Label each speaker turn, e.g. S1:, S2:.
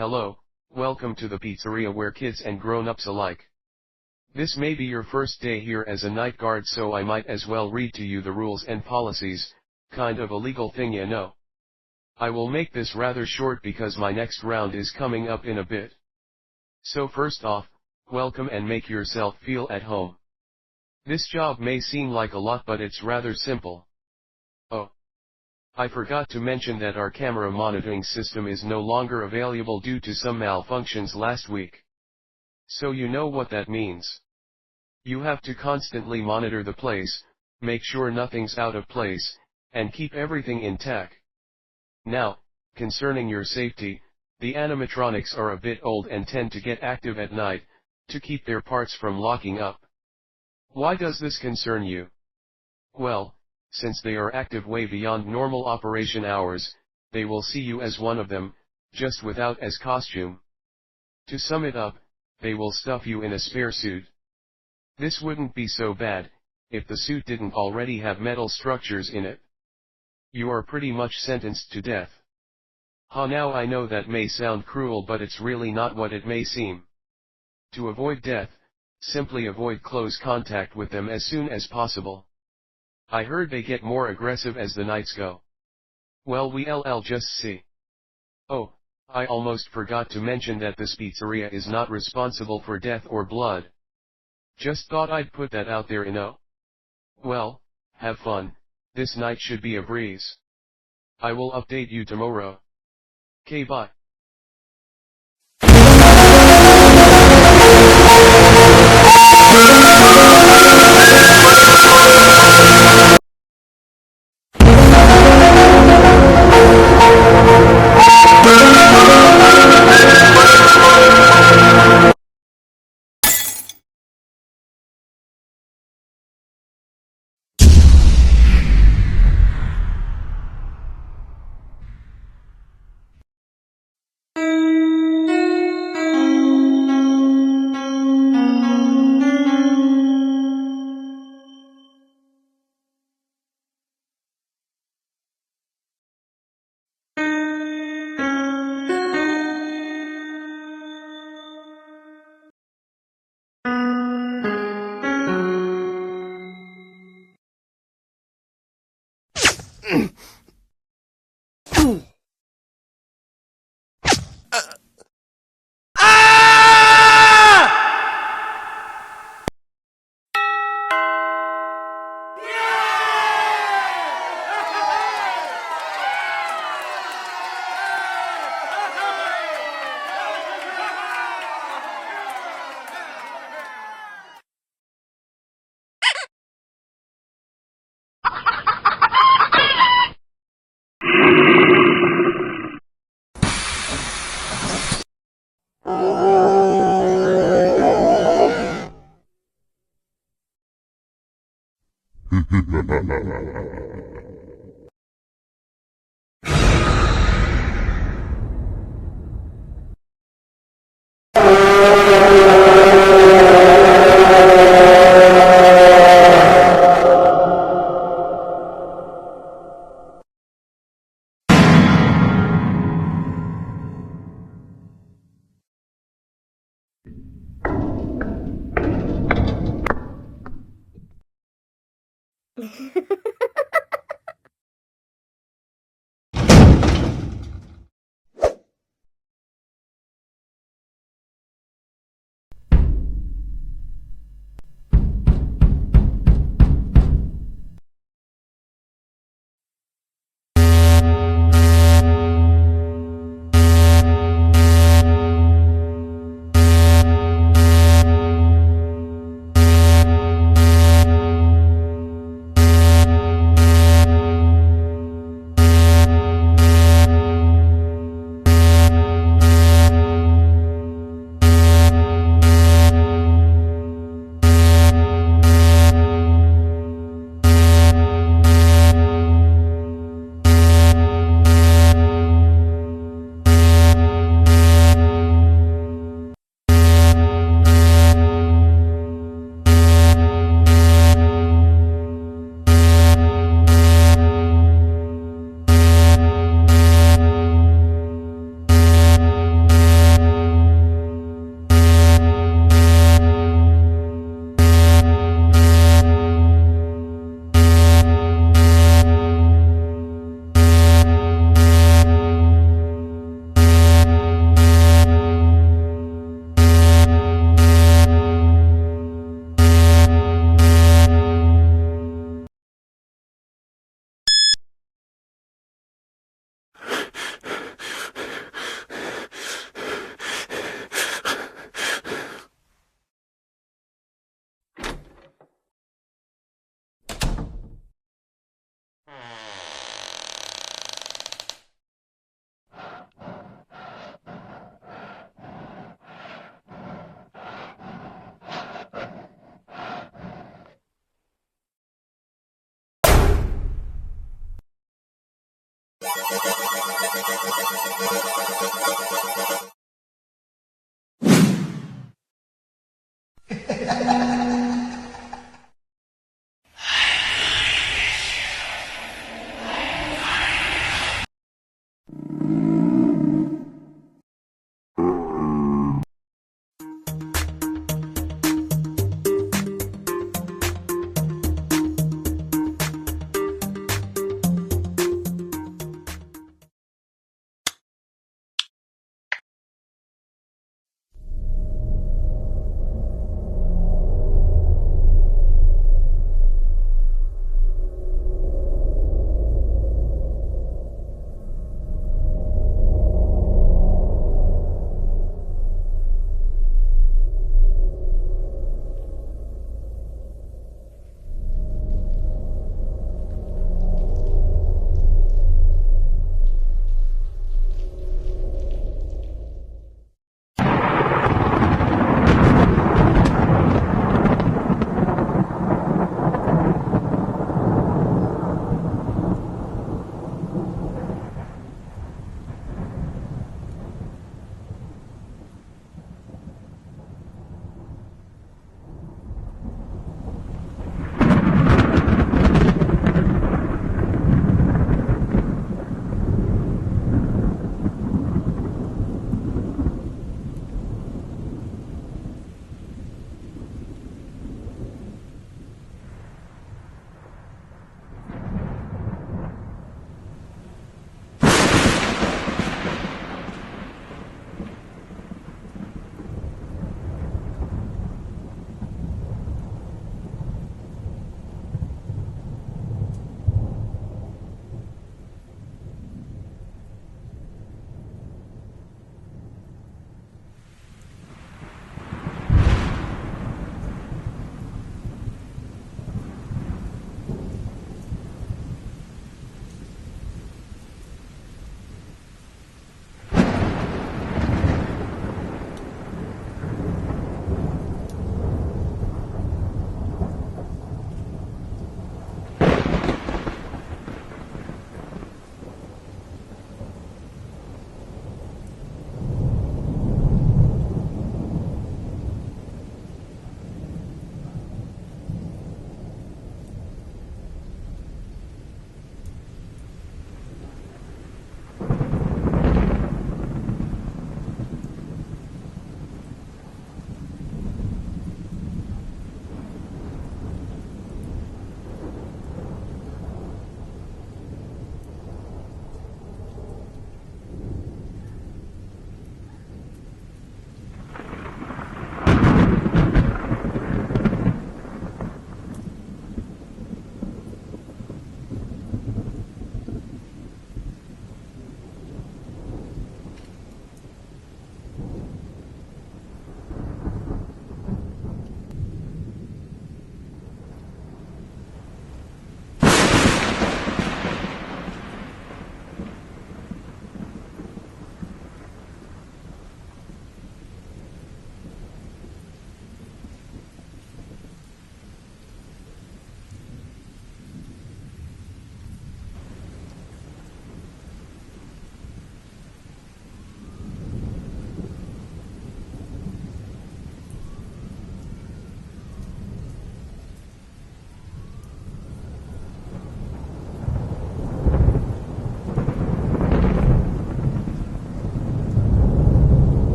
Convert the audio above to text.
S1: Hello, welcome to the pizzeria where kids and grown-ups alike. This may be your first day here as a night guard, so I might as well read to you the rules and policies, kind of a legal thing, you know. I will make this rather short because my next round is coming up in a bit. So first off, welcome and make yourself feel at home. This job may seem like a lot, but it's rather simple. Oh, I forgot to mention that our camera monitoring system is no longer available due to some malfunctions last week. So you know what that means. You have to constantly monitor the place, make sure nothing's out of place, and keep everything intact. Now, concerning your safety, the animatronics are a bit old and tend to get active at night, to keep their parts from locking up. Why does this concern you? Well, since they are active way beyond normal operation hours, they will see you as one of them, just without as costume. To sum it up, they will stuff you in a spare suit. This wouldn't be so bad, if the suit didn't already have metal structures in it. You are pretty much sentenced to death. Now I know that may sound cruel, but it's really not what it may seem. To avoid death, simply avoid close contact with them as soon as possible. I heard they get more aggressive as the nights go. Well, we'll just see. Oh, I almost forgot to mention that this pizzeria is not responsible for death or blood. Just thought I'd put that out there, you know. Well, have fun, this night should be a breeze. I will update you tomorrow. Okay, bye.